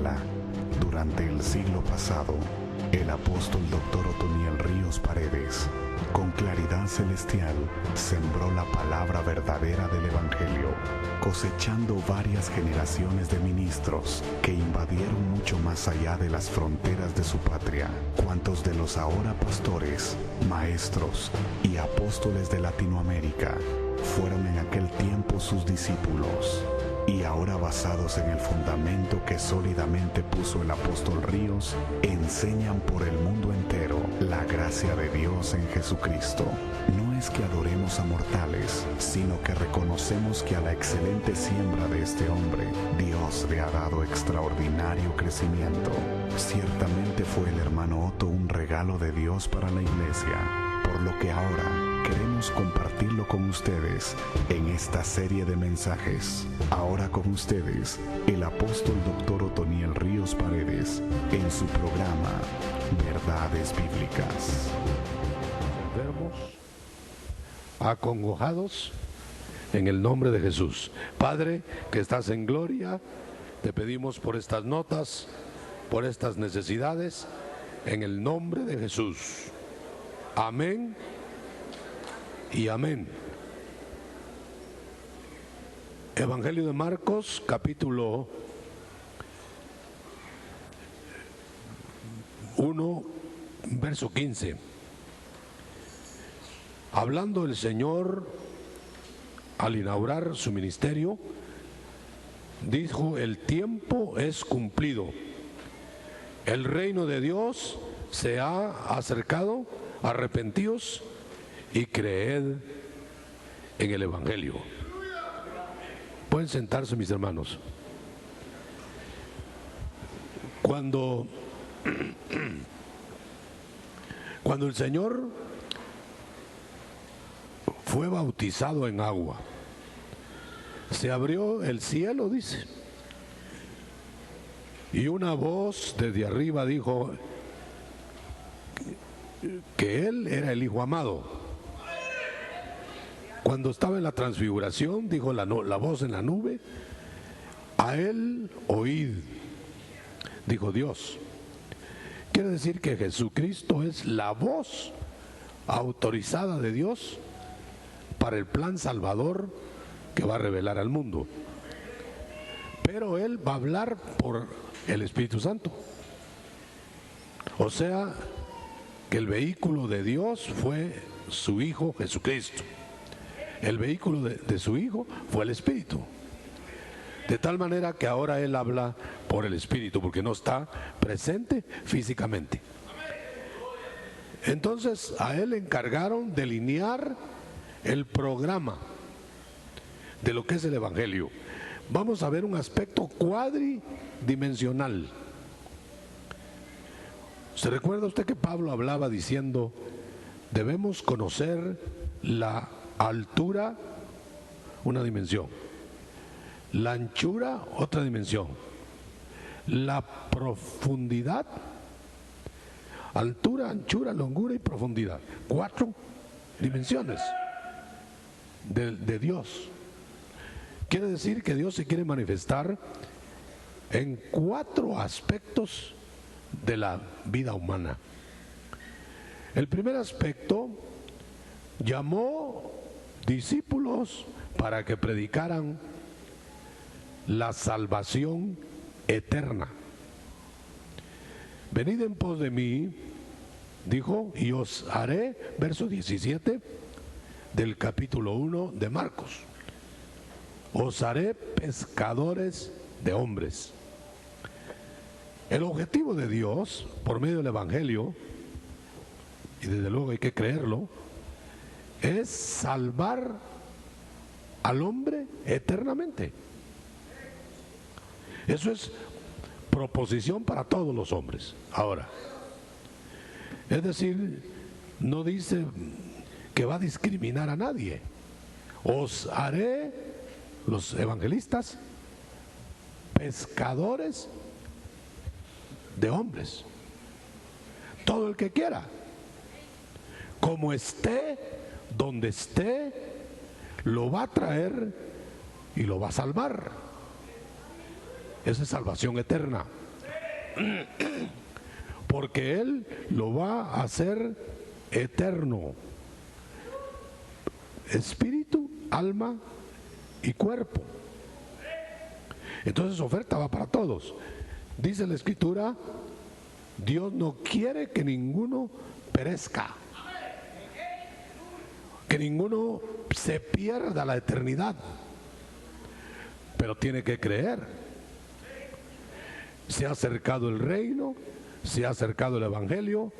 Guatemala. Durante el siglo pasado, el apóstol Dr. Otoniel Ríos Paredes, con claridad celestial, sembró la palabra verdadera del Evangelio, cosechando varias generaciones de ministros que invadieron mucho más allá de las fronteras de su patria. Cuantos de los ahora pastores, maestros y apóstoles de Latinoamérica fueron en aquel tiempo sus discípulos, y ahora basados en el fundamento que sólidamente puso el apóstol Ríos, enseñan por el mundo entero la gracia de Dios en Jesucristo. No es que adoremos a mortales, sino que reconocemos que a la excelente siembra de este hombre, Dios le ha dado extraordinario crecimiento. Ciertamente fue el hermano Otto un regalo de Dios para la iglesia, por lo que ahora queremos compartirlo con ustedes en esta serie de mensajes. Ahora con ustedes, el apóstol Dr. Otoniel Ríos Paredes, en su programa Verdades Bíblicas. Enfermos, acongojados, en el nombre de Jesús. Padre, que estás en gloria, te pedimos por estas notas, por estas necesidades, en el nombre de Jesús. Amén y amén. Evangelio de Marcos, capítulo 1, verso 15. Hablando el Señor al inaugurar su ministerio, dijo: el tiempo es cumplido, el reino de Dios se ha acercado, arrepentíos y creed en el Evangelio. Pueden sentarse, mis hermanos. Cuando el Señor fue bautizado en agua, se abrió el cielo, dice, y una voz desde arriba dijo que Él era el Hijo amado. Cuando estaba en la transfiguración, dijo la voz en la nube: a Él oíd, dijo Dios. Quiere decir que Jesucristo es la voz autorizada de Dios para el plan salvador que va a revelar al mundo. Pero Él va a hablar por el Espíritu Santo. O sea, que el vehículo de Dios fue su Hijo Jesucristo. El vehículo de su Hijo fue el Espíritu. De tal manera que ahora Él habla por el Espíritu, porque no está presente físicamente. Entonces a Él le encargaron delinear el programa de lo que es el Evangelio. Vamos a ver un aspecto cuadridimensional. ¿Se recuerda usted que Pablo hablaba diciendo: debemos conocer la altura, una dimensión; la anchura, otra dimensión; la profundidad, altura, anchura, longura y profundidad. 4 dimensiones de Dios. Quiere decir que Dios se quiere manifestar en 4 aspectos de la vida humana. El primer aspecto: llamó discípulos para que predicaran la salvación eterna. Venid en pos de mí, dijo, y os haré, verso 17 del capítulo 1 de Marcos, os haré pescadores de hombres. El objetivo de Dios, por medio del Evangelio, y desde luego hay que creerlo, es salvar al hombre eternamente. Eso es proposición para todos los hombres. Ahora, es decir, no dice que va a discriminar a nadie. Os haré, los evangelistas, pescadores de hombres. Todo el que quiera, como esté, donde esté, lo va a traer y lo va a salvar. Esa es salvación eterna. porque Él lo va a hacer eterno. Espíritu, alma y cuerpo. Entonces oferta va para todos. Dice la Escritura, Dios no quiere que ninguno perezca, que ninguno se pierda la eternidad, pero tiene que creer. Se ha acercado el reino, se ha acercado el Evangelio,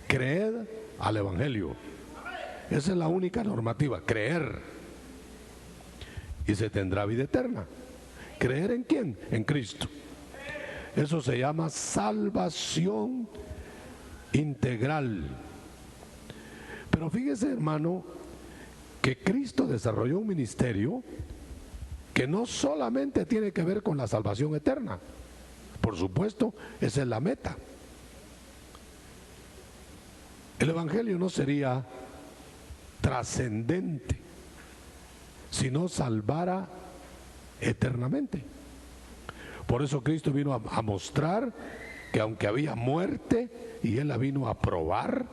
creed al Evangelio. Esa es la única normativa, creer. Y se tendrá vida eterna. ¿Creer en quién? En Cristo. Eso se llama salvación integral. Pero fíjese, hermano, que Cristo desarrolló un ministerio que no solamente tiene que ver con la salvación eterna. Por supuesto, esa es la meta. El Evangelio no sería trascendente si no salvara eternamente. Por eso Cristo vino a mostrar que aunque había muerte y Él la vino a probar,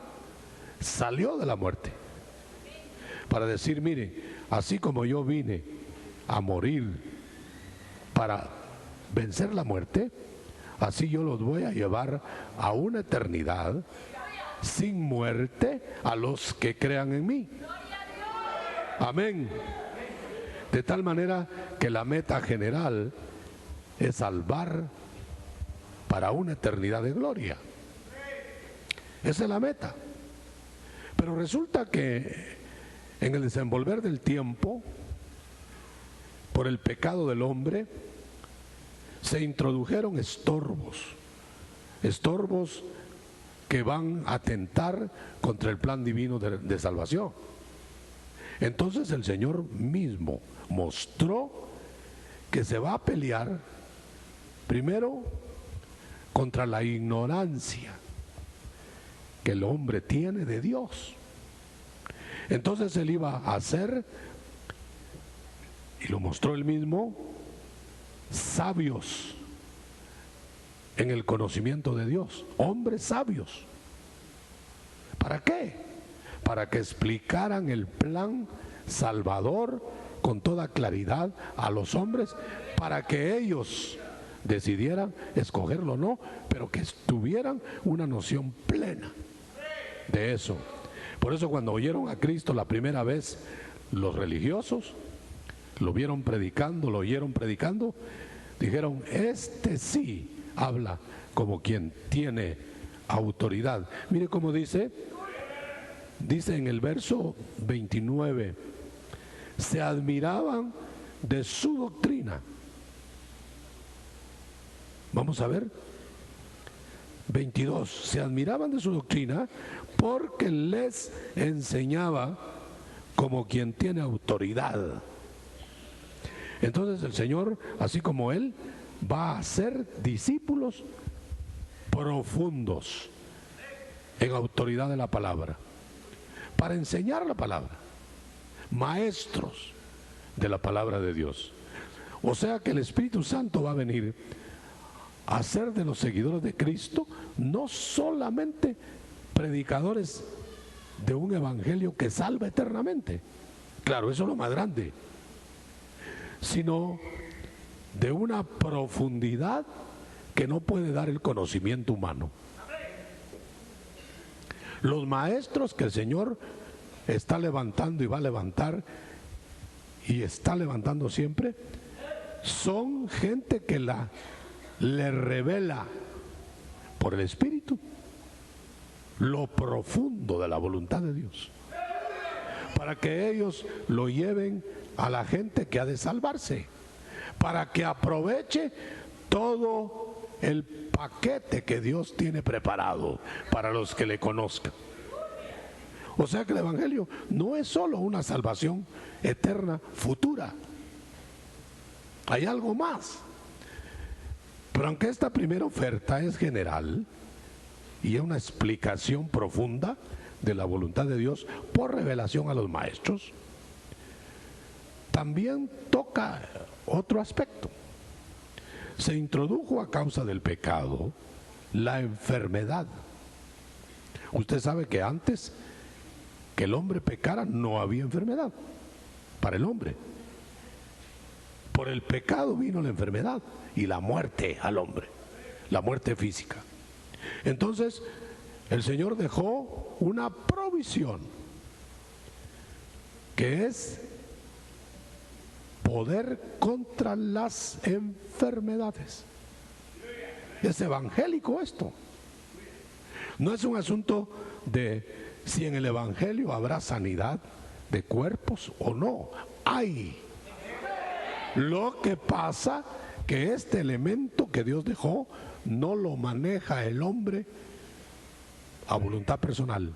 salió de la muerte. Para decir, mire, así como yo vine a morir para vencer la muerte, así yo los voy a llevar a una eternidad sin muerte a los que crean en mí. Amén. De tal manera que la meta general es salvar para una eternidad de gloria. Esa es la meta. Pero resulta que en el desenvolver del tiempo, por el pecado del hombre, se introdujeron estorbos que van a atentar contra el plan divino de salvación. Entonces el Señor mismo mostró que se va a pelear primero contra la ignorancia que el hombre tiene de Dios. Entonces Él iba a hacer, y lo mostró Él mismo, sabios en el conocimiento de Dios, hombres sabios. ¿Para qué? Para que explicaran el plan salvador con toda claridad a los hombres, para que ellos decidieran escogerlo o no, pero que tuvieran una noción plena de eso. Por eso cuando oyeron a Cristo la primera vez, los religiosos lo vieron predicando, lo oyeron predicando, dijeron, este sí habla como quien tiene autoridad. Mire cómo dice en el verso 29, se admiraban de su doctrina. Vamos a ver, 22, se admiraban de su doctrina porque les enseñaba como quien tiene autoridad. Entonces el Señor, así como Él, va a hacer discípulos profundos en autoridad de la palabra, para enseñar la palabra, maestros de la palabra de Dios. O sea que el Espíritu Santo va a venir a hacer de los seguidores de Cristo no solamente predicadores de un evangelio que salva eternamente, claro, eso es lo más grande, sino de una profundidad que no puede dar el conocimiento humano. Los maestros que el Señor está levantando y va a levantar y está levantando siempre, son gente que le revela por el Espíritu lo profundo de la voluntad de Dios, para que ellos lo lleven a la gente que ha de salvarse, para que aproveche todo el paquete que Dios tiene preparado para los que le conozcan. O sea que el Evangelio no es solo una salvación eterna futura, hay algo más. Pero aunque esta primera oferta es general y es una explicación profunda de la voluntad de Dios por revelación a los maestros, también toca otro aspecto. Se introdujo a causa del pecado la enfermedad. Usted sabe que antes que el hombre pecara no había enfermedad para el hombre. Por el pecado vino la enfermedad y la muerte al hombre, la muerte física. Entonces el Señor dejó una provisión, que es poder contra las enfermedades. Es evangélico esto. No es un asunto de si en el evangelio habrá sanidad de cuerpos o no. Hay. Lo que pasa que este elemento que Dios dejó no lo maneja el hombre a voluntad personal.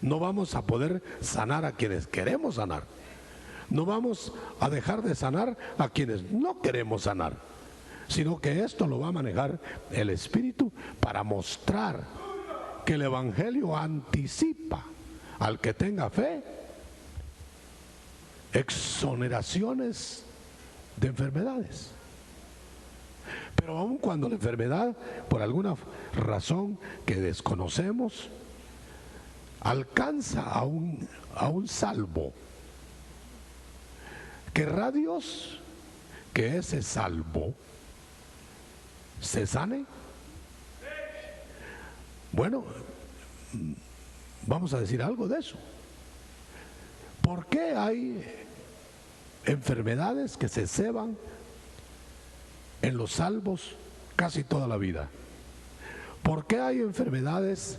No vamos a poder sanar a quienes queremos sanar. No vamos a dejar de sanar a quienes no queremos sanar, sino que esto lo va a manejar el Espíritu para mostrar que el Evangelio anticipa al que tenga fe exoneraciones de enfermedades. Pero aun cuando la enfermedad, por alguna razón que desconocemos, alcanza a un salvo, ¿querrá Dios que ese salvo se sane? Bueno, vamos a decir algo de eso. ¿Por qué hay enfermedades que se ceban en los salvos casi toda la vida? ¿Por qué hay enfermedades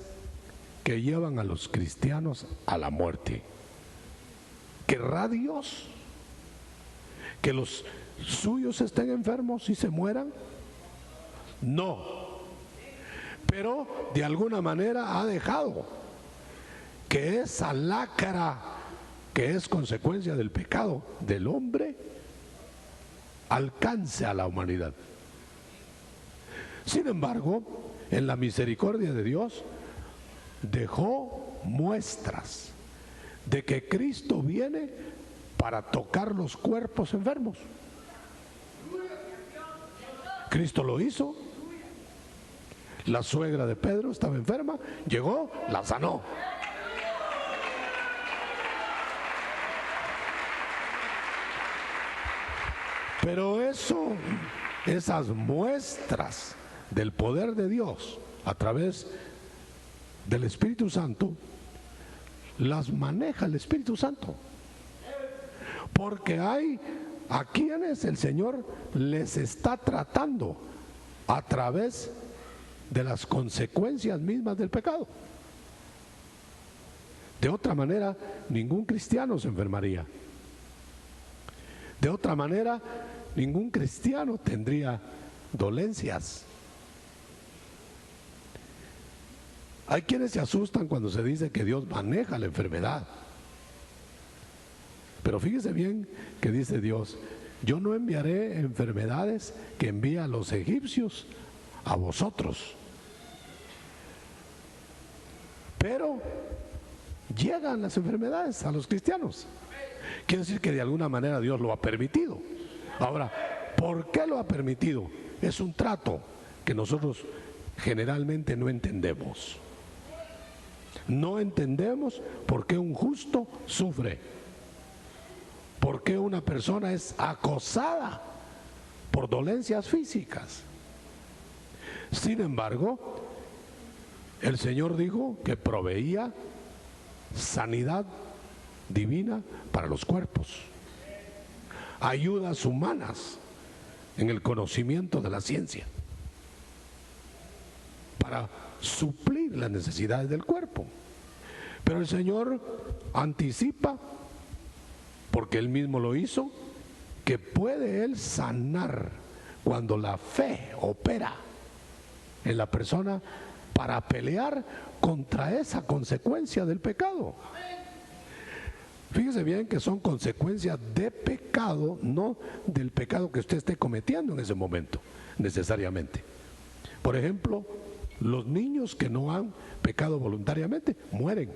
que llevan a los cristianos a la muerte? ¿Querrá Dios que los suyos estén enfermos y se mueran? No. Pero de alguna manera ha dejado que esa lacra, que es consecuencia del pecado del hombre, alcance a la humanidad. Sin embargo, en la misericordia de Dios dejó muestras de que Cristo viene para tocar los cuerpos enfermos. Cristo lo hizo. La suegra de Pedro estaba enferma, llegó, la sanó. Pero esas muestras del poder de Dios a través del Espíritu Santo, las maneja el Espíritu Santo. Porque hay a quienes el Señor les está tratando a través de las consecuencias mismas del pecado. De otra manera, ningún cristiano se enfermaría. De otra manera, ningún cristiano tendría dolencias. Hay quienes se asustan cuando se dice que Dios maneja la enfermedad. Pero fíjese bien que dice Dios: yo no enviaré enfermedades que envía a los egipcios a vosotros. Pero llegan las enfermedades a los cristianos. Quiere decir que de alguna manera Dios lo ha permitido. Ahora, ¿por qué lo ha permitido? Es un trato que nosotros generalmente no entendemos. No entendemos por qué un justo sufre, por qué una persona es acosada por dolencias físicas. Sin embargo, el Señor dijo que proveía sanidad divina para los cuerpos, ayudas humanas en el conocimiento de la ciencia para suplir las necesidades del cuerpo. Pero el Señor anticipa, porque Él mismo lo hizo, que puede Él sanar cuando la fe opera en la persona para pelear contra esa consecuencia del pecado. Fíjese bien que son consecuencias de pecado, no del pecado que usted esté cometiendo en ese momento, necesariamente. Por ejemplo, los niños que no han pecado voluntariamente mueren.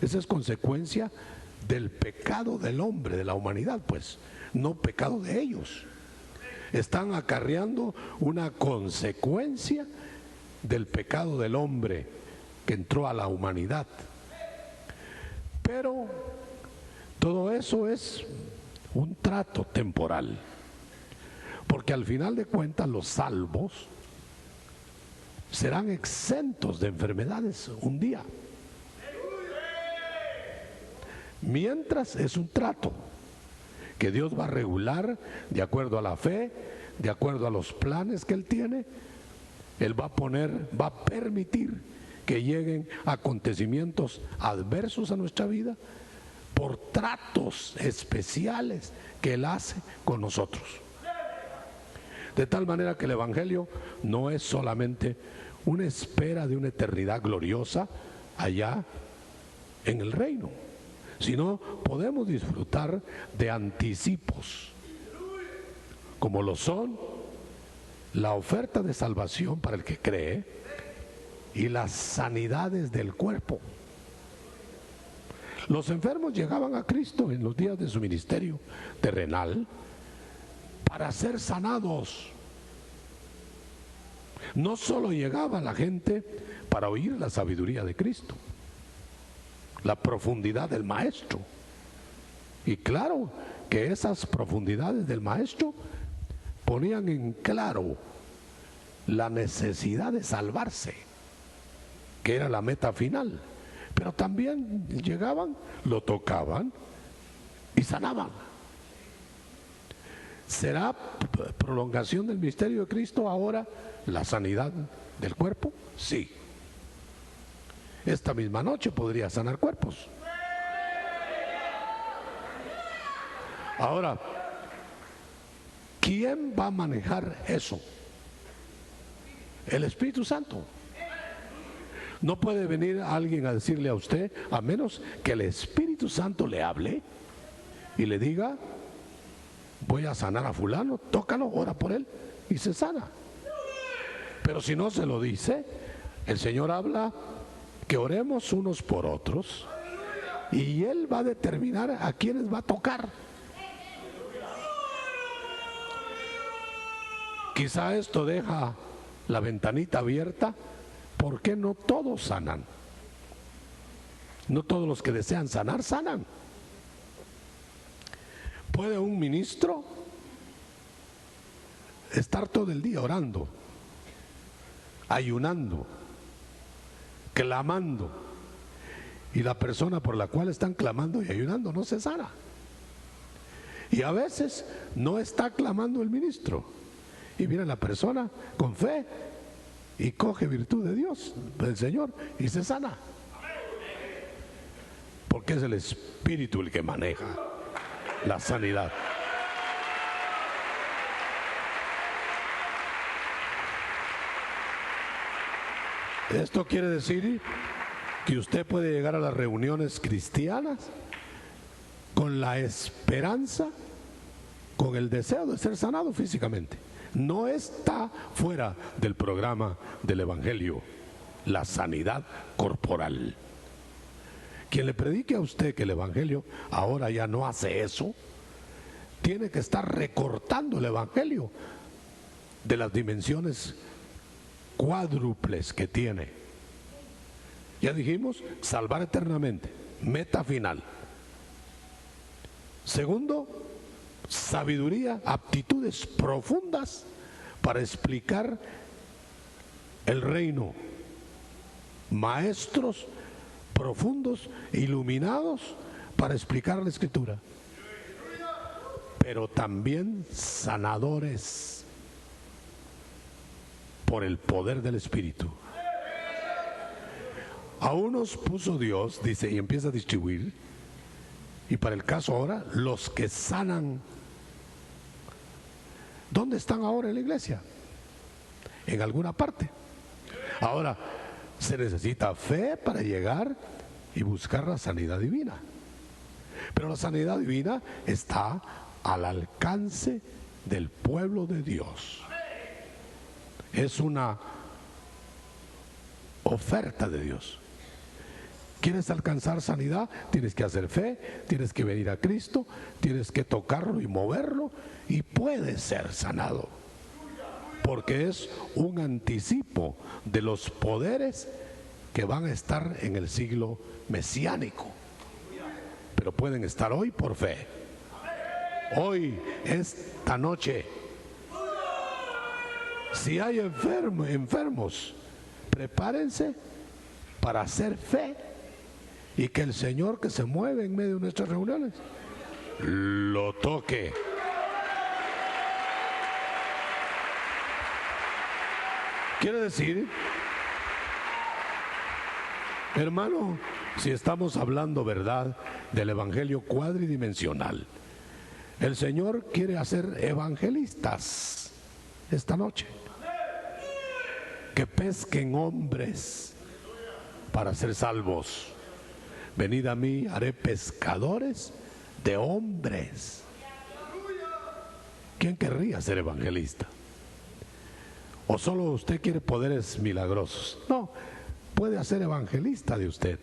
Esa es consecuencia del pecado del hombre, de la humanidad, pues, no pecado de ellos. están acarreando una consecuencia del pecado del hombre que entró a la humanidad. Pero todo eso es un trato temporal, porque al final de cuentas los salvos serán exentos de enfermedades un día. Mientras es un trato que Dios va a regular de acuerdo a la fe, de acuerdo a los planes que Él tiene. Él va a permitir que lleguen acontecimientos adversos a nuestra vida por tratos especiales que Él hace con nosotros. De tal manera que el Evangelio no es solamente una espera de una eternidad gloriosa allá en el reino, sino podemos disfrutar de anticipos, como lo son la oferta de salvación para el que cree y las sanidades del cuerpo. Los enfermos llegaban a Cristo en los días de su ministerio terrenal para ser sanados. No solo llegaba la gente para oír la sabiduría de Cristo, la profundidad del Maestro. Y claro que esas profundidades del Maestro ponían en claro la necesidad de salvarse, que era la meta final. Pero también llegaban, lo tocaban y sanaban. ¿Será prolongación del misterio de Cristo ahora la sanidad del cuerpo? Sí. Esta misma noche podría sanar cuerpos. Ahora, ¿quién va a manejar eso? El Espíritu Santo. No puede venir alguien a decirle a usted, a menos que el Espíritu Santo le hable y le diga: voy a sanar a fulano, tócalo, ora por él, y se sana. Pero si no se lo dice, el Señor habla que oremos unos por otros y Él va a determinar a quiénes va a tocar. Quizá esto deja la ventanita abierta. ¿Por qué no todos sanan? No todos los que desean sanar, sanan. ¿Puede un ministro estar todo el día orando, ayunando, clamando, y la persona por la cual están clamando y ayunando no se sana? Y a veces no está clamando el ministro, y viene la persona con fe y coge virtud de Dios, del Señor, y se sana. Porque es el Espíritu el que maneja la sanidad. Esto quiere decir que usted puede llegar a las reuniones cristianas con la esperanza, con el deseo de ser sanado físicamente. No está fuera del programa del Evangelio la sanidad corporal. Quien le predique a usted que el Evangelio ahora ya no hace eso, tiene que estar recortando el Evangelio de las dimensiones cuádruples que tiene. Ya dijimos, salvar eternamente, meta final. Segundo, sabiduría, aptitudes profundas para explicar el reino. Maestros profundos, iluminados para explicar la Escritura. Pero también sanadores por el poder del Espíritu. A unos puso Dios, dice, y empieza a distribuir. Y para el caso ahora, los que sanan. ¿Dónde están ahora en la iglesia? En alguna parte. Ahora, se necesita fe para llegar y buscar la sanidad divina. Pero la sanidad divina está al alcance del pueblo de Dios. Es una oferta de Dios. ¿Quieres alcanzar sanidad? Tienes que hacer fe, tienes que venir a Cristo, tienes que tocarlo y moverlo y puedes ser sanado. Porque es un anticipo de los poderes que van a estar en el siglo mesiánico. Pero pueden estar hoy por fe. Hoy, esta noche. Si hay enfermos, prepárense para hacer fe y que el Señor que se mueve en medio de nuestras reuniones lo toque. Quiere decir, hermano, si estamos hablando verdad del evangelio cuadridimensional, el Señor quiere hacer evangelistas esta noche, que pesquen hombres para ser salvos. Venid a mí, haré pescadores de hombres. ¿Quién querría ser evangelista? ¿O solo usted quiere poderes milagrosos? No, puede hacer evangelista de usted.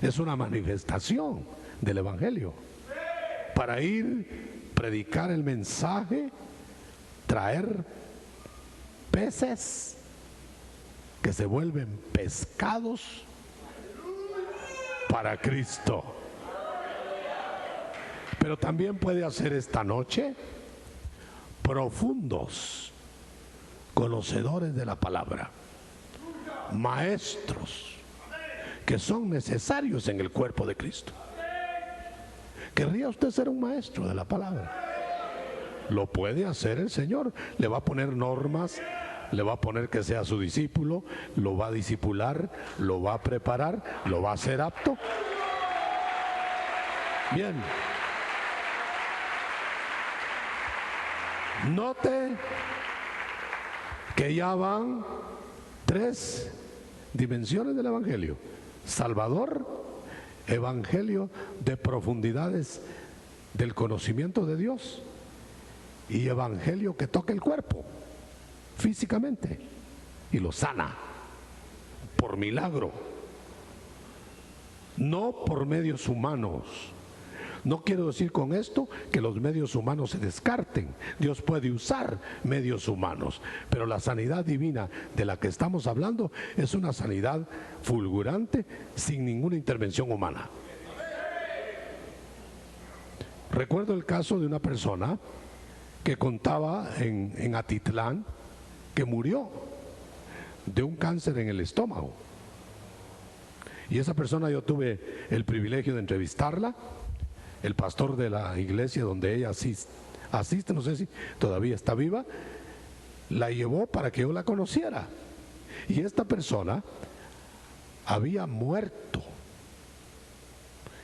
Es una manifestación del evangelio para ir, predicar el mensaje, traer peces que se vuelven pescados para Cristo. Pero también puede hacer esta noche profundos conocedores de la palabra, maestros que son necesarios en el cuerpo de Cristo. ¿Querría usted ser un maestro de la palabra? Lo puede hacer el Señor. Le va a poner normas, le va a poner que sea su discípulo, lo va a discipular, lo va a preparar, lo va a hacer apto. Bien. Note que ya van 3 dimensiones del evangelio: Salvador, evangelio de profundidades del conocimiento de Dios, y evangelio que toca el cuerpo físicamente y lo sana por milagro, no por medios humanos. No quiero decir con esto que los medios humanos se descarten. Dios puede usar medios humanos, pero la sanidad divina de la que estamos hablando es una sanidad fulgurante sin ninguna intervención humana. Recuerdo el caso de una persona que contaba en Atitlán que murió de un cáncer en el estómago. Y esa persona, yo tuve el privilegio de entrevistarla. El pastor de la iglesia donde ella asiste, no sé si todavía está viva, la llevó para que yo la conociera. Y esta persona había muerto.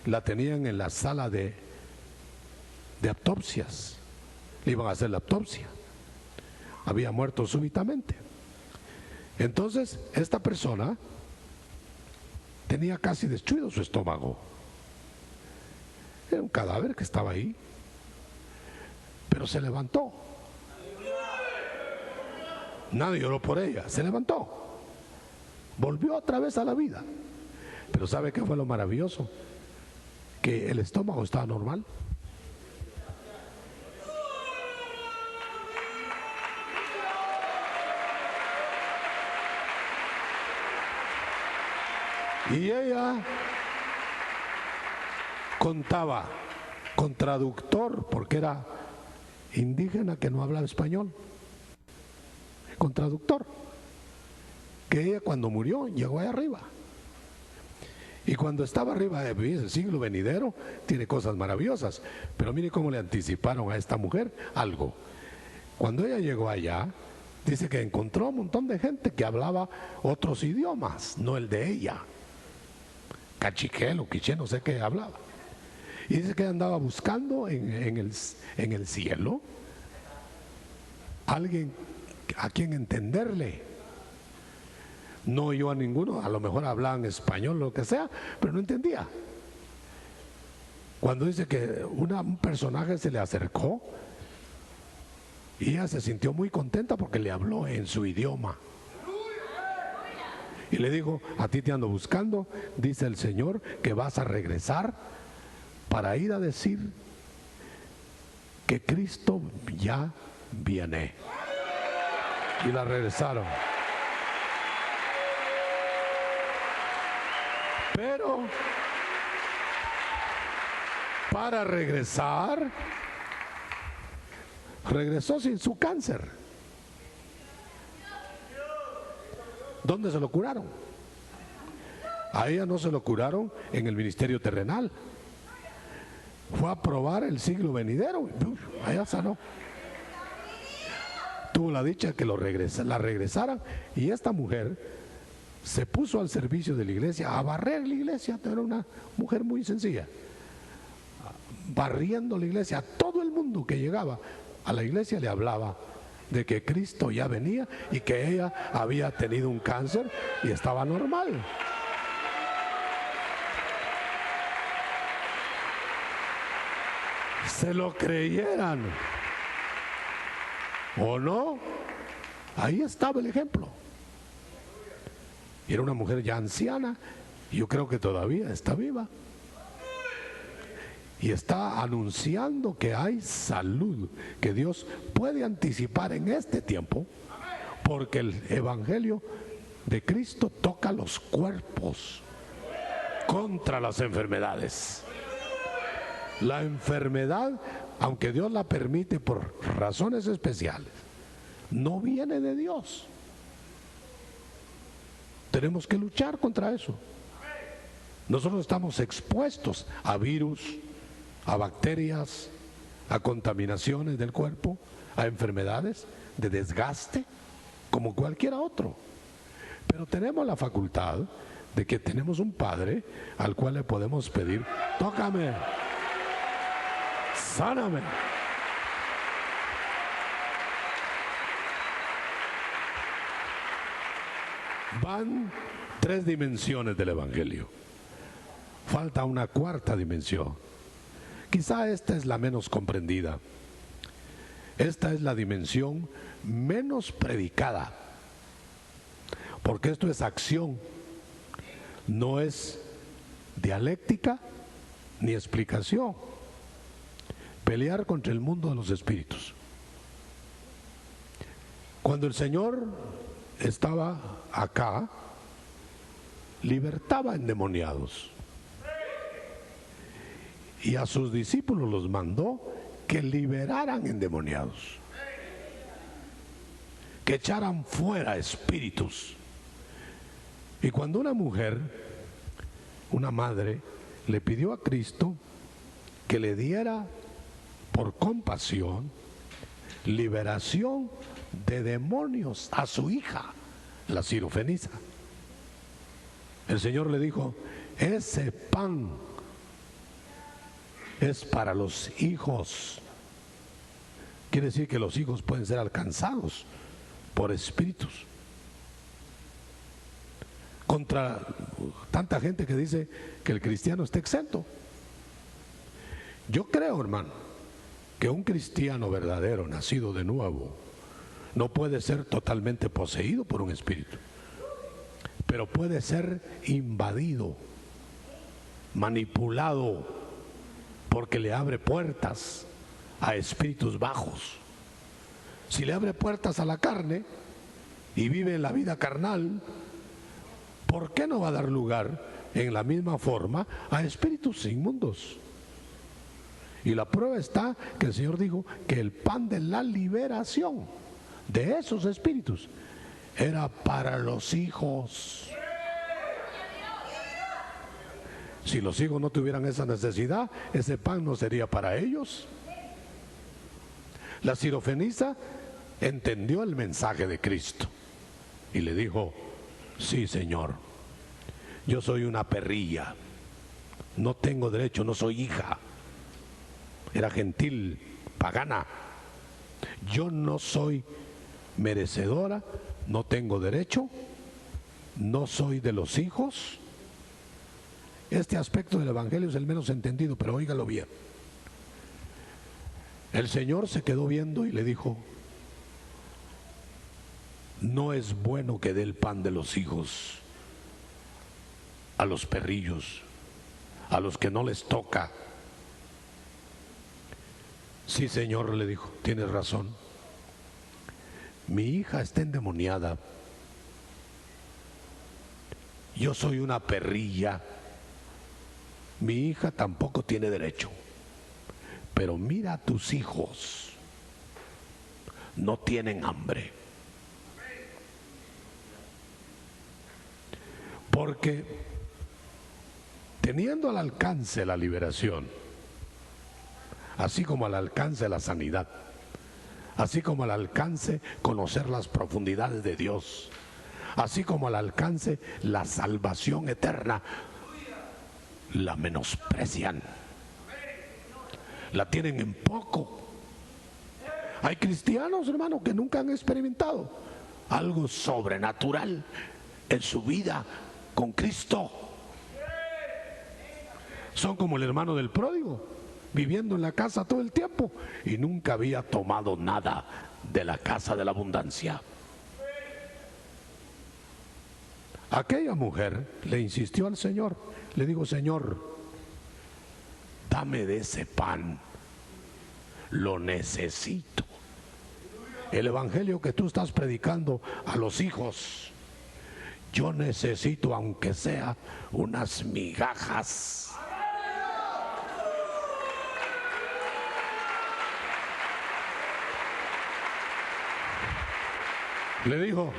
La tenían en la sala de autopsias. Le iban a hacer la autopsia. Había muerto súbitamente. Entonces, esta persona tenía casi destruido su estómago. Era un cadáver que estaba ahí, pero se levantó. Nadie lloró por ella, se levantó, volvió otra vez a la vida. Pero ¿sabe qué fue lo maravilloso? Que el estómago estaba normal. Y ella contaba con traductor, porque era indígena que no hablaba español, con traductor, que ella cuando murió llegó allá arriba. Y cuando estaba arriba, el siglo venidero tiene cosas maravillosas, pero mire cómo le anticiparon a esta mujer algo. Cuando ella llegó allá, dice que encontró un montón de gente que hablaba otros idiomas, no el de ella, cachiquel o quiché, no sé qué hablaba. Y dice que andaba buscando en el cielo alguien a quien entenderle. No oyó a ninguno, a lo mejor hablaban español, lo que sea, pero no entendía. Cuando dice que un personaje se le acercó y ella se sintió muy contenta porque le habló en su idioma. y le dijo: a ti te ando buscando, dice el Señor, que vas a regresar para ir a decir que Cristo ya viene. Y la regresaron. Pero para regresar, regresó sin su cáncer. ¿Dónde se lo curaron? A ella no se lo curaron en el ministerio terrenal. Fue a probar el siglo venidero. Allá sanó. Tuvo la dicha que la regresaran, y esta mujer se puso al servicio de la iglesia, a barrer la iglesia. Era una mujer muy sencilla, barriendo la iglesia. A todo el mundo que llegaba a la iglesia le hablaba de que Cristo ya venía y que ella había tenido un cáncer y estaba normal. Se lo creyeran o no, ahí estaba el ejemplo. Era una mujer ya anciana, y yo creo que todavía está viva, y está anunciando que hay salud, que Dios puede anticipar en este tiempo, porque el evangelio de Cristo toca los cuerpos contra las enfermedades. La enfermedad, aunque Dios la permite por razones especiales, no viene de Dios. Tenemos que luchar contra eso. Nosotros estamos expuestos a virus, a bacterias, a contaminaciones del cuerpo, a enfermedades de desgaste, como cualquiera otro. Pero tenemos la facultad de que tenemos un Padre al cual le podemos pedir: tócame, sáname. Van 3 dimensiones del evangelio. Falta una 4ª dimensión. Quizá esta es la menos comprendida. Esta es la dimensión menos predicada, porque esto es acción, no es dialéctica ni explicación. Pelear contra el mundo de los espíritus. Cuando el Señor estaba acá, libertaba endemoniados, y a sus discípulos los mandó que liberaran endemoniados, que echaran fuera espíritus. Y cuando una mujer, una madre, le pidió a Cristo que le diera por compasión liberación de demonios a su hija, la sirofenisa, el Señor le dijo: ese pan es para los hijos. Quiere decir que los hijos pueden ser alcanzados por espíritus. Contra tanta gente que dice que el cristiano está exento. Yo creo, hermano, que un cristiano verdadero, nacido de nuevo, no puede ser totalmente poseído por un espíritu, pero puede ser invadido, manipulado, porque le abre puertas a espíritus bajos. Si le abre puertas a la carne y vive en la vida carnal, ¿por qué no va a dar lugar en la misma forma a espíritus inmundos? Y la prueba está que el Señor dijo que el pan de la liberación de esos espíritus era para los hijos. Si los hijos no tuvieran esa necesidad, ese pan no sería para ellos. La sirofenisa entendió el mensaje de Cristo y le dijo: sí, Señor, yo soy una perrilla, no tengo derecho, no soy hija. Era gentil, pagana. Yo no soy merecedora, no tengo derecho, no soy de los hijos. Este aspecto del evangelio es el menos entendido, pero óigalo bien. El Señor se quedó viendo y le dijo: no es bueno que dé el pan de los hijos a los perrillos, a los que no les toca. Sí, Señor, le dijo, tienes razón. Mi hija está endemoniada. Yo soy una perrilla. Mi hija tampoco tiene derecho. Pero mira a tus hijos. No tienen hambre. Porque teniendo al alcance la liberación, así como al alcance la sanidad, así como al alcance conocer las profundidades de Dios, así como al alcance la salvación eterna, la menosprecian, la tienen en poco. Hay cristianos, hermano, que nunca han experimentado algo sobrenatural en su vida con Cristo. Son como el hermano del pródigo, viviendo en la casa todo el tiempo y nunca había tomado nada de la casa de la abundancia. Aquella mujer le insistió al Señor, le dijo: Señor, dame de ese pan, lo necesito. El evangelio que tú estás predicando a los hijos, yo necesito, aunque sea unas migajas. Le dijo,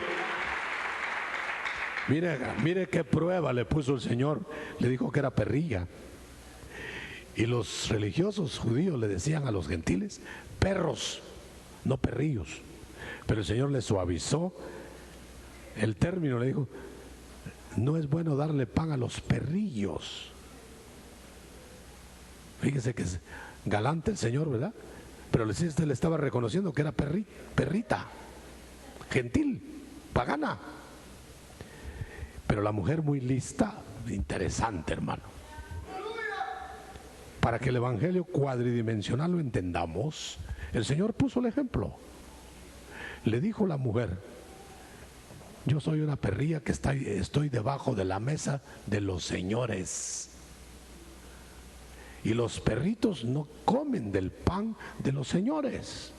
mire qué prueba le puso el Señor. Le dijo que era perrilla. Y los religiosos judíos le decían a los gentiles perros, no perrillos. Pero el Señor le suavizó el término, le dijo: no es bueno darle pan a los perrillos. Fíjese que es galante el Señor, ¿verdad? Pero usted le estaba reconociendo que era perrita, gentil, pagana. Pero la mujer muy lista, interesante, hermano. Para que el evangelio cuadridimensional lo entendamos, el Señor puso el ejemplo. Le dijo la mujer: yo soy una perrilla que estoy debajo de la mesa de los señores. Y los perritos no comen del pan de los señores,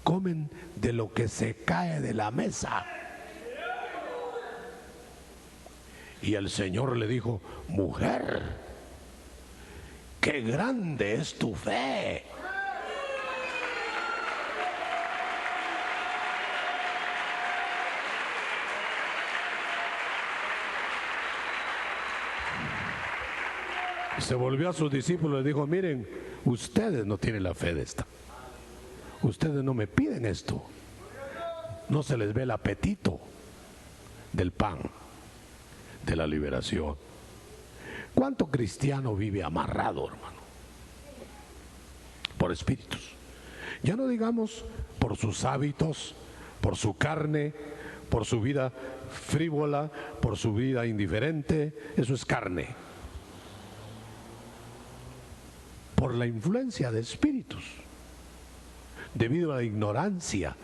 comen de lo que se cae de la mesa. Y el Señor le dijo: mujer, qué grande es tu fe. Se volvió a sus discípulos y le dijo: miren, ustedes no tienen la fe de esta. Ustedes no me piden esto. No se les ve el apetito del pan, de la liberación. ¿Cuánto cristiano vive amarrado, hermano? Por espíritus. Ya no digamos por sus hábitos, por su carne, por su vida frívola, por su vida indiferente. Eso es carne. Por la influencia de espíritus, debido a la ignorancia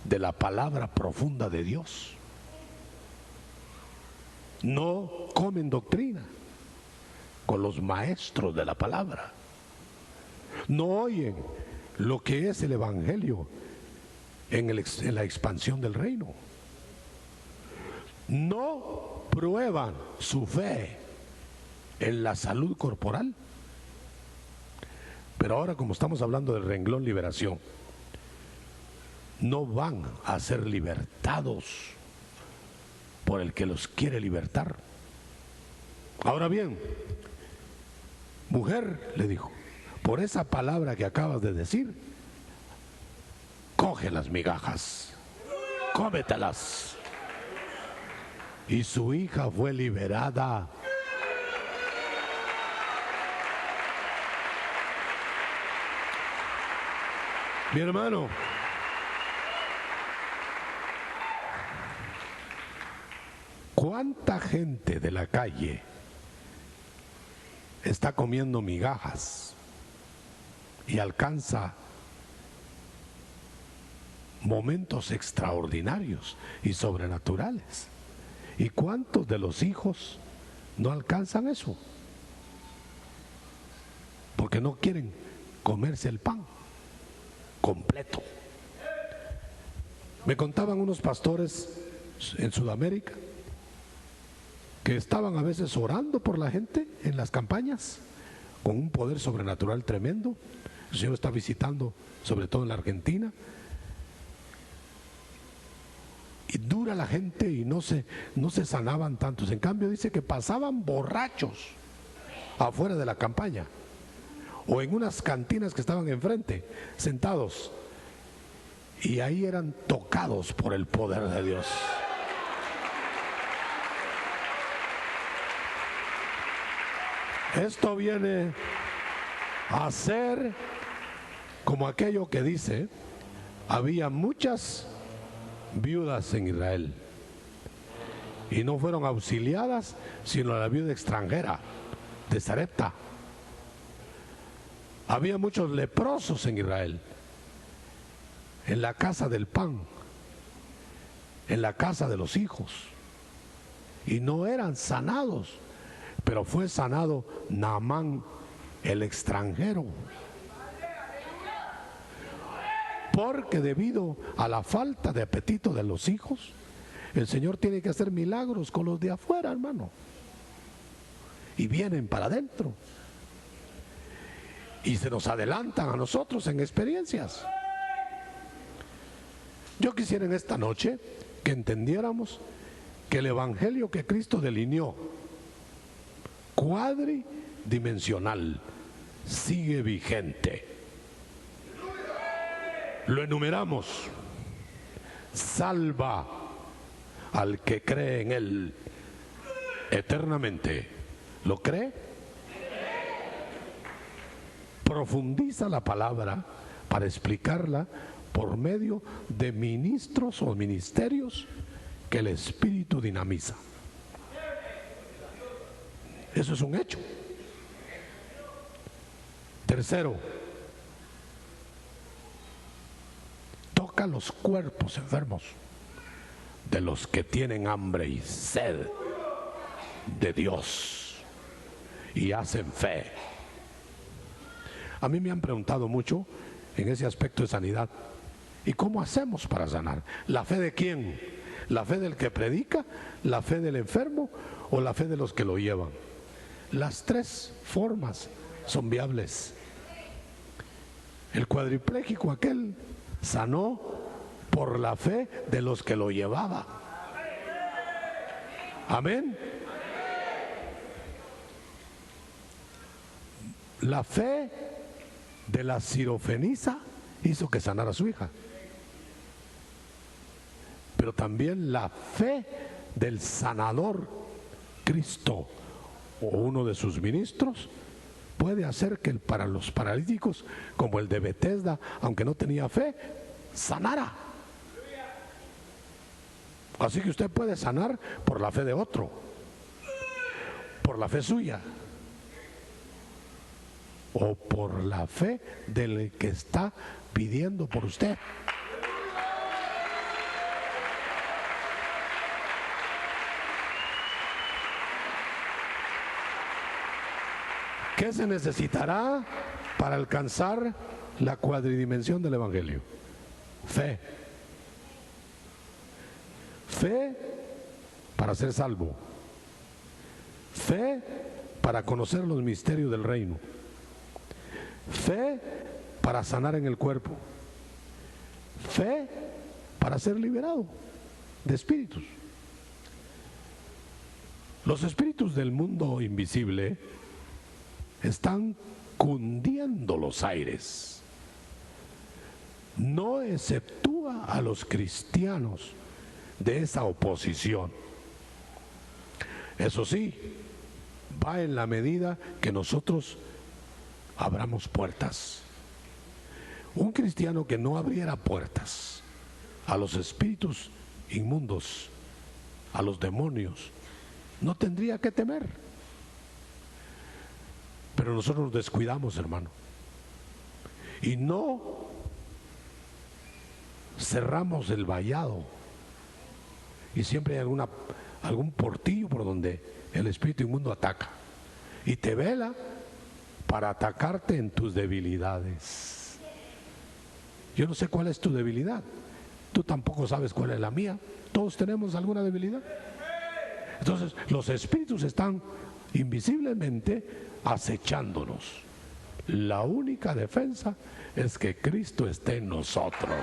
de la palabra profunda de Dios. No comen doctrina con los maestros de la palabra. No oyen lo que es el evangelio en la expansión del reino. No prueban su fe en la salud corporal. Pero ahora, como estamos hablando del renglón liberación, no van a ser libertados por el que los quiere libertar. Ahora bien, mujer, le dijo, por esa palabra que acabas de decir, coge las migajas, cómetelas. Y su hija fue liberada. Mi hermano, ¿cuánta gente de la calle está comiendo migajas y alcanza momentos extraordinarios y sobrenaturales? ¿Y cuántos de los hijos no alcanzan eso, porque no quieren comerse el pan completo. Me contaban unos pastores en Sudamérica que estaban a veces orando por la gente en las campañas con un poder sobrenatural tremendo. El Señor está visitando sobre todo en la Argentina, y dura la gente y no se sanaban tantos. En cambio dice que pasaban borrachos afuera de la campaña o en unas cantinas que estaban enfrente, sentados, y ahí eran tocados por el poder de Dios. Esto viene a ser como aquello que dice: había muchas viudas en Israel y no fueron auxiliadas sino la viuda extranjera de Sarepta. Había muchos leprosos en Israel, en la casa del pan, en la casa de los hijos, y no eran sanados, pero fue sanado Naamán, el extranjero, porque debido a la falta de apetito de los hijos, el Señor tiene que hacer milagros con los de afuera, hermano, y vienen para adentro y se nos adelantan a nosotros en experiencias. Yo quisiera en esta noche que entendiéramos que el evangelio que Cristo delineó, cuadridimensional, sigue vigente. Lo enumeramos: salva al que cree en él eternamente. ¿Lo cree? Profundiza la palabra para explicarla por medio de ministros o ministerios que el Espíritu dinamiza. Eso es un hecho. Tercero, toca los cuerpos enfermos de los que tienen hambre y sed de Dios y hacen fe. A mí me han preguntado mucho en ese aspecto de sanidad: ¿y cómo hacemos para sanar? ¿La fe de quién? ¿La fe del que predica? ¿La fe del enfermo? ¿O la fe de los que lo llevan? Las tres formas son viables. El cuadripléjico aquel sanó por la fe de los que lo llevaba. Amén. La fe de la sirofenisa hizo que sanara a su hija, pero también la fe del sanador Cristo o uno de sus ministros puede hacer que para los paralíticos, como el de Betesda, aunque no tenía fe, sanara. Así que usted puede sanar por la fe de otro, por la fe suya, o por la fe del que está pidiendo por usted. ¿Qué se necesitará para alcanzar la cuadridimensión del evangelio? Fe. Fe para ser salvo. Fe para conocer los misterios del reino. Fe para sanar en el cuerpo. Fe para ser liberado de espíritus. Los espíritus del mundo invisible están cundiendo los aires. No exceptúa a los cristianos de esa oposición. Eso sí, va en la medida que nosotros abramos puertas. Un cristiano que no abriera puertas a los espíritus inmundos, a los demonios, no tendría que temer. Pero nosotros nos descuidamos, hermano, y no cerramos el vallado, y siempre hay algún portillo por donde el espíritu inmundo ataca y te vela para atacarte en tus debilidades. Yo no sé cuál es tu debilidad, tú tampoco sabes cuál es la mía, todos tenemos alguna debilidad. Entonces los espíritus están invisiblemente acechándonos. La única defensa es que Cristo esté en nosotros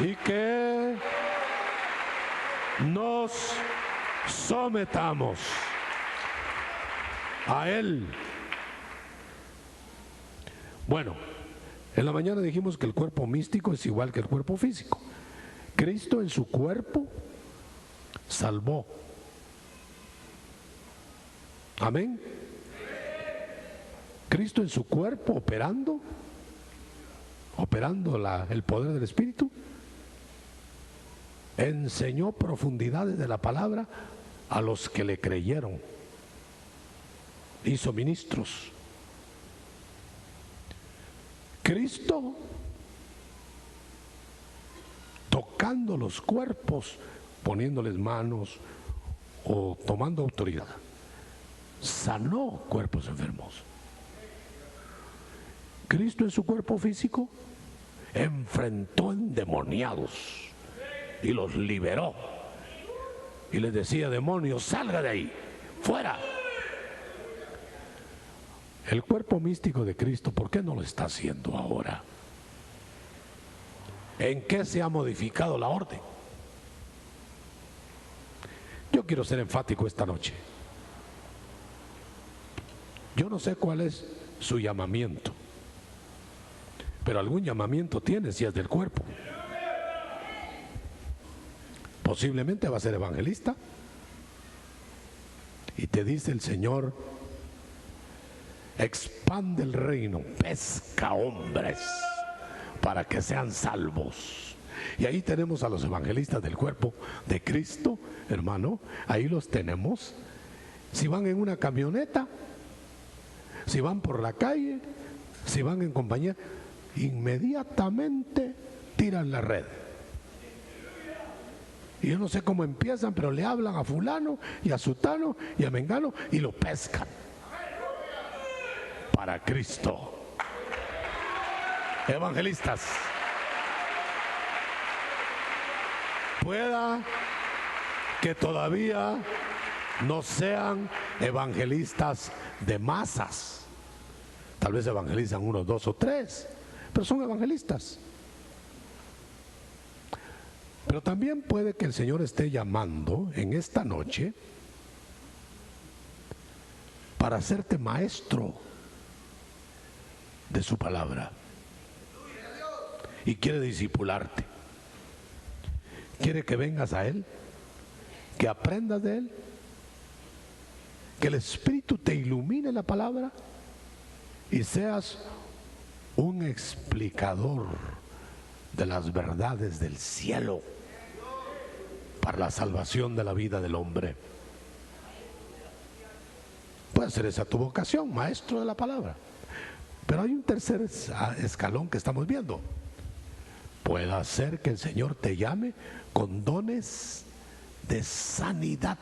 y que nos sometamos a Él. Bueno, en la mañana dijimos que el cuerpo místico es igual que el cuerpo físico. Cristo en su cuerpo salvó. Amén. Cristo en su cuerpo operando el poder del Espíritu, enseñó profundidades de la palabra a los que le creyeron, hizo ministros. Cristo tocando los cuerpos, poniéndoles manos o tomando autoridad, sanó cuerpos enfermos. Cristo en su cuerpo físico enfrentó endemoniados y los liberó y les decía: demonios, salga de ahí, fuera. El cuerpo místico de Cristo, ¿por qué no lo está haciendo ahora? ¿En qué se ha modificado la orden? Yo quiero ser enfático esta noche. Yo no sé cuál es su llamamiento, pero algún llamamiento tiene si es del cuerpo. Posiblemente va a ser evangelista y te dice el Señor: expande el reino, pesca hombres para que sean salvos. Y ahí tenemos a los evangelistas del cuerpo de Cristo, hermano, ahí los tenemos. Si van en una camioneta, si van por la calle, si van en compañía, inmediatamente tiran la red. Y yo no sé cómo empiezan, pero le hablan a fulano y a sutano y a mengano y lo pescan para Cristo. Evangelistas, pueda que todavía no sean evangelistas de masas, tal vez evangelizan unos 2 o 3, pero son evangelistas. Pero también puede que el Señor esté llamando en esta noche para hacerte maestro de su palabra y quiere discipularte. Quiere que vengas a Él, que aprendas de Él, que el Espíritu te ilumine la palabra y seas un explicador de las verdades del cielo para la salvación de la vida del hombre. Puede ser esa tu vocación, maestro de la palabra. Pero hay un tercer escalón que estamos viendo. Puede ser que el Señor te llame con dones de sanidad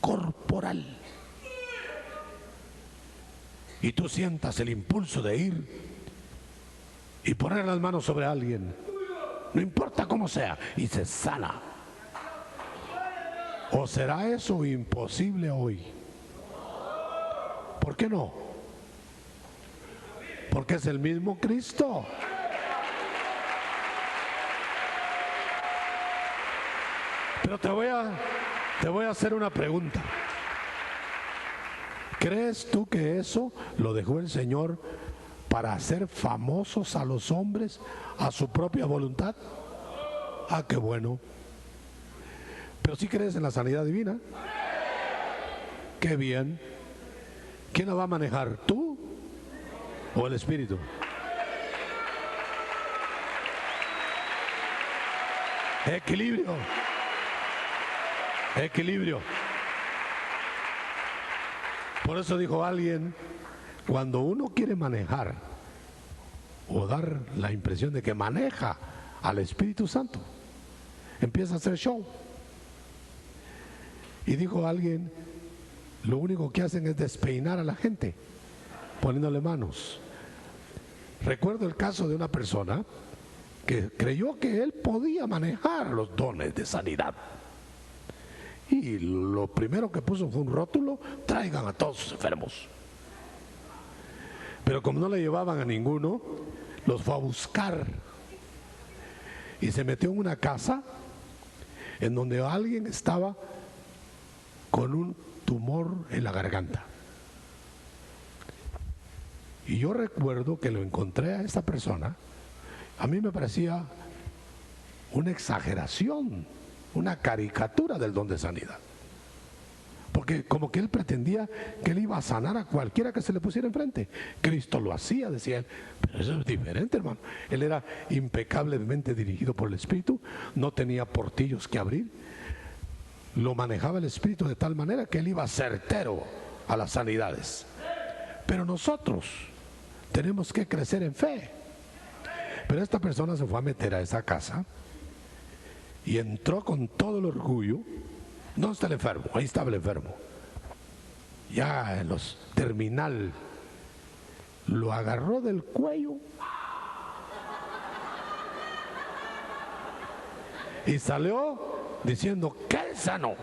corporal y tú sientas el impulso de ir y poner las manos sobre alguien, no importa cómo sea, y se sana. ¿O será eso imposible hoy? ¿Por qué no? Porque es el mismo Cristo. Pero te voy a hacer una pregunta. ¿Crees tú que eso lo dejó el Señor para hacer famosos a los hombres a su propia voluntad? Ah, qué bueno. Pero si crees en la sanidad divina, qué bien. ¿Quién la va a manejar? ¿Tú o el Espíritu? Equilibrio. Equilibrio. Por eso dijo alguien, cuando uno quiere manejar o dar la impresión de que maneja al Espíritu Santo, empieza a hacer show. Y dijo alguien, lo único que hacen es despeinar a la gente, poniéndole manos. Recuerdo el caso de una persona que creyó que él podía manejar los dones de sanidad. Y lo primero que puso fue un rótulo: traigan a todos sus enfermos. Pero como no le llevaban a ninguno, los fue a buscar. Y se metió en una casa en donde alguien estaba con un tumor en la garganta. Y yo recuerdo que lo encontré a esta persona. A mí me parecía una exageración, una caricatura del don de sanidad. Porque como que él pretendía que él iba a sanar a cualquiera que se le pusiera enfrente. Cristo lo hacía, decía él. Pero eso es diferente, hermano. Él era impecablemente dirigido por el Espíritu, no tenía portillos que abrir. Lo manejaba el Espíritu de tal manera que él iba certero a las sanidades. Pero nosotros tenemos que crecer en fe. Pero esta persona se fue a meter a esa casa y entró con todo el orgullo. ¿Dónde está el enfermo? Ahí estaba el enfermo. Ya en los terminal, lo agarró del cuello y salió diciendo que él sanó.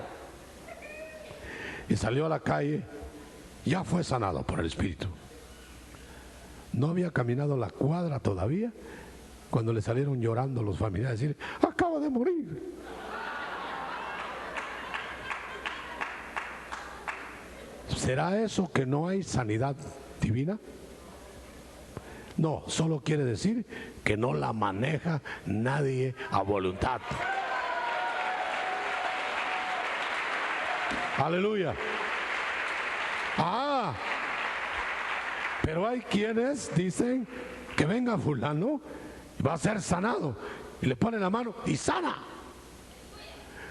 Y salió a la calle, ya fue sanado por el Espíritu. No había caminado la cuadra todavía cuando le salieron llorando los familiares, decir: acaba de morir. ¿Será eso que no hay sanidad divina? No, solo quiere decir que no la maneja nadie a voluntad. Aleluya. Pero hay quienes dicen que venga fulano y va a ser sanado, y le ponen la mano y sana.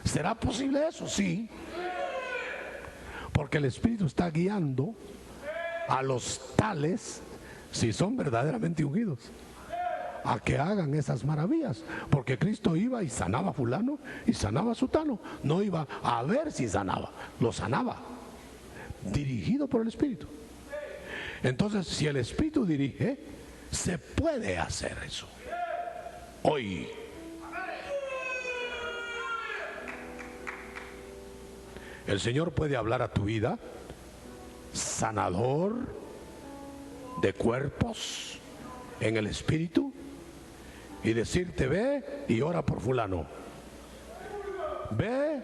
¿Será posible eso? Sí. Porque el Espíritu está guiando a los tales, si son verdaderamente ungidos, a que hagan esas maravillas. Porque Cristo iba y sanaba a fulano y sanaba a sutano. No iba a ver si sanaba, lo sanaba, dirigido por el Espíritu. Entonces, si el Espíritu dirige, se puede hacer eso. Hoy el Señor puede hablar a tu vida, sanador de cuerpos en el Espíritu, y decirte: ve y ora por fulano, ve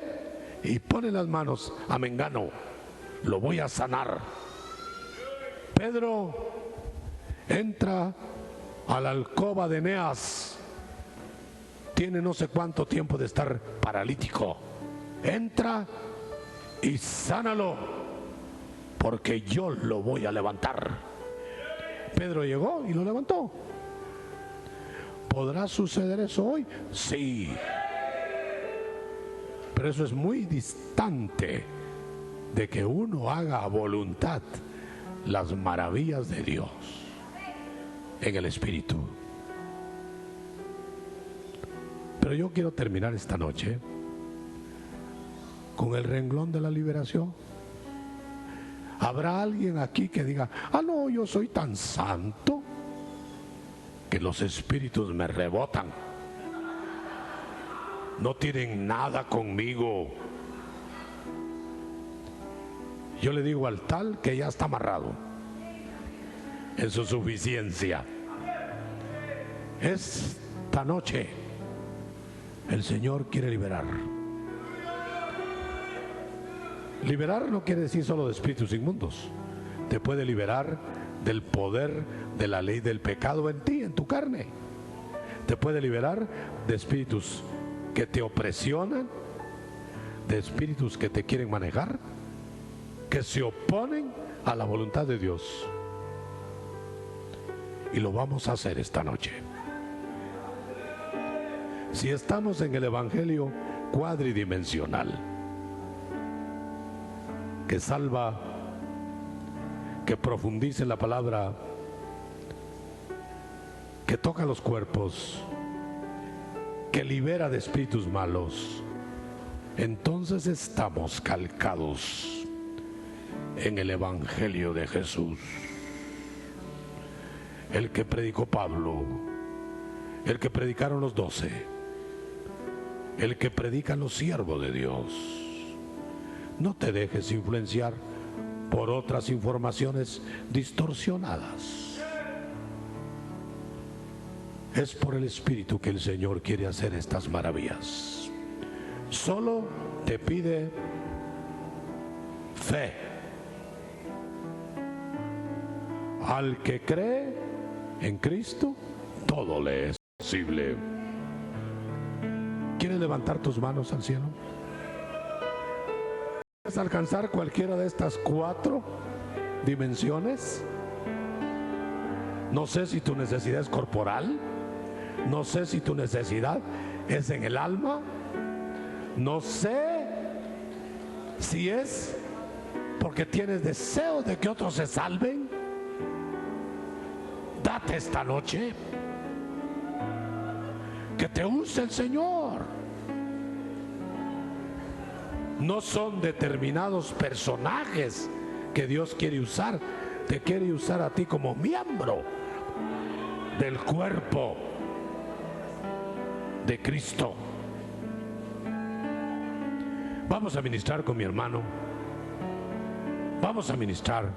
y pone las manos a mengano, lo voy a sanar. Pedro entra a la alcoba de Eneas, tiene no sé cuánto tiempo de estar paralítico, entra y sánalo, porque yo lo voy a levantar. Pedro llegó y lo levantó. ¿Podrá suceder eso hoy? Sí. Pero eso es muy distante de que uno haga a voluntad las maravillas de Dios en el Espíritu. Pero yo quiero terminar esta noche con el renglón de la liberación. ¿Habrá alguien aquí que diga: no, yo soy tan santo que los espíritus me rebotan, no tienen nada conmigo? Yo le digo al tal que ya está amarrado en su suficiencia. Esta noche el Señor quiere liberar. Liberar no quiere decir solo de espíritus inmundos. Te puede liberar del poder de la ley del pecado en ti, en tu carne. Te puede liberar de espíritus que te opresionan, de espíritus que te quieren manejar, que se oponen a la voluntad de Dios. Y lo vamos a hacer esta noche. Si estamos en el evangelio cuadridimensional, que salva, que profundice en la palabra, que toca los cuerpos, que libera de espíritus malos, entonces estamos calcados en el Evangelio de Jesús, el que predicó Pablo, el que predicaron los 12, el que predican los siervos de Dios. No te dejes influenciar por otras informaciones distorsionadas. Es por el Espíritu que el Señor quiere hacer estas maravillas. Solo te pide fe. Al que cree en Cristo, todo le es posible. ¿Quieres levantar tus manos al cielo? ¿Quieres alcanzar cualquiera de estas 4 dimensiones? No sé si tu necesidad es corporal, no sé si tu necesidad es en el alma, no sé si es porque tienes deseos de que otros se salven. Date esta noche, que te use el Señor. No son determinados personajes que Dios quiere usar, te quiere usar a ti como miembro del cuerpo de Cristo. Vamos a ministrar con mi hermano, vamos a ministrar,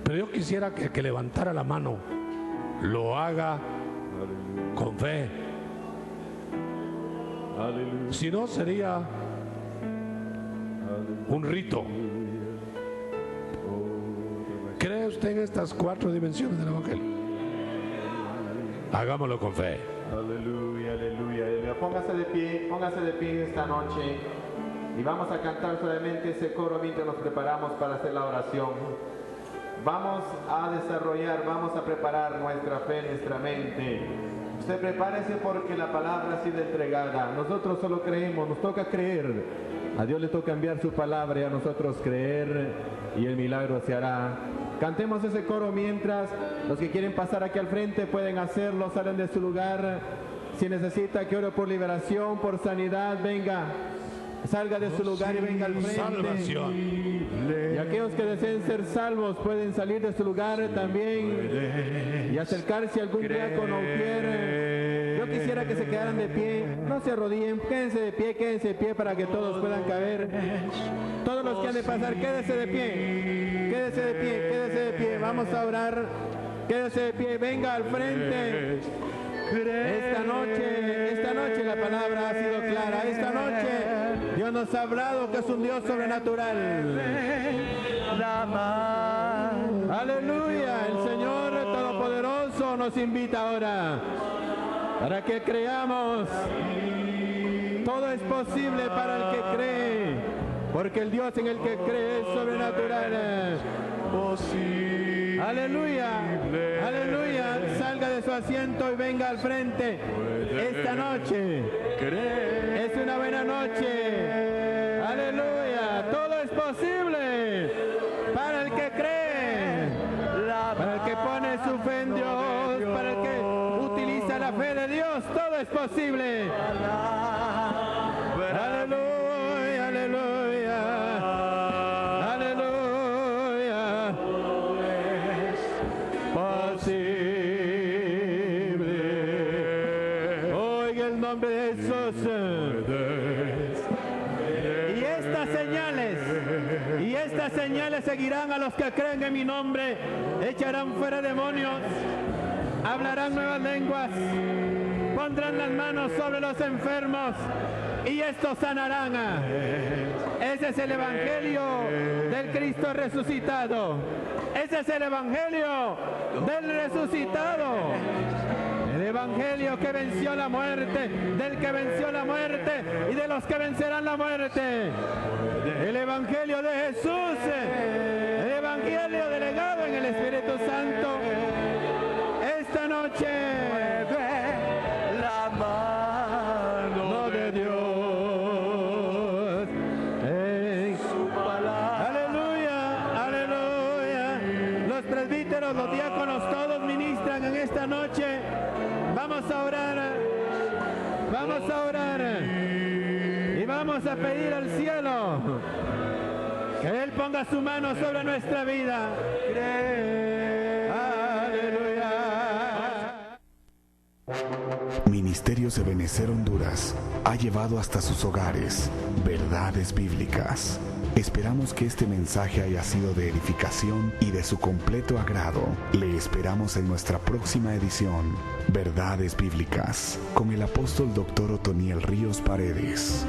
pero yo quisiera que el que levantara la mano lo haga con fe. Si no, sería un rito. ¿Cree usted en estas 4 dimensiones del Evangelio? Hagámoslo con fe. Aleluya, aleluya. Póngase de pie esta noche y vamos a cantar solamente ese coro mientras nos preparamos para hacer la oración. Vamos a desarrollar, vamos a preparar nuestra fe, nuestra mente. Usted prepárese porque la palabra ha sido entregada. Nosotros solo creemos, nos toca creer. A Dios le toca enviar su palabra y a nosotros creer y el milagro se hará. Cantemos ese coro mientras. Los que quieren pasar aquí al frente pueden hacerlo, salen de su lugar. Si necesita que ore por liberación, por sanidad, venga. Salga de su lugar y venga al frente. Salvación. Y aquellos que deseen ser salvos pueden salir de su lugar también y acercarse a algún diácono o quiera. Yo quisiera que se quedaran de pie, no se arrodillen, quédense de pie para que todos puedan caber. Todos los que han de pasar, quédese de pie, quédese de pie, quédese de pie. Vamos a orar, quédese de pie, venga al frente. Esta noche la palabra ha sido clara. Esta noche Dios nos ha hablado que es un Dios sobrenatural. Aleluya, el Señor Todopoderoso nos invita ahora para que creamos. Todo es posible para el que cree, porque el Dios en el que cree es sobrenatural. Aleluya, aleluya, salga de su asiento y venga al frente. Esta noche es una buena noche. Aleluya, todo es posible para el que cree, para el que pone su fe en Dios, para el que utiliza la fe de Dios, todo es posible. Aleluya, aleluya. Y estas señales seguirán a los que creen en mi nombre. Echarán fuera demonios, hablarán nuevas lenguas, pondrán las manos sobre los enfermos y estos sanarán. Ese es el evangelio del Cristo resucitado. Ese es el evangelio del resucitado. El evangelio que venció la muerte, del que venció la muerte y de los que vencerán la muerte. El evangelio de Jesús, el evangelio delegado en el Espíritu Santo. Esta noche, la mano de Dios en su palabra. Aleluya, aleluya. Los presbíteros, los diáconos, todos ministran en esta noche. Vamos a orar y vamos vamos a pedir al cielo que Él ponga su mano sobre nuestra vida. Aleluya. Ministerios Ebenecer Honduras ha llevado hasta sus hogares verdades bíblicas. Esperamos que este mensaje haya sido de edificación y de su completo agrado. Le esperamos en nuestra próxima edición, Verdades Bíblicas, con el apóstol Dr. Otoniel Ríos Paredes.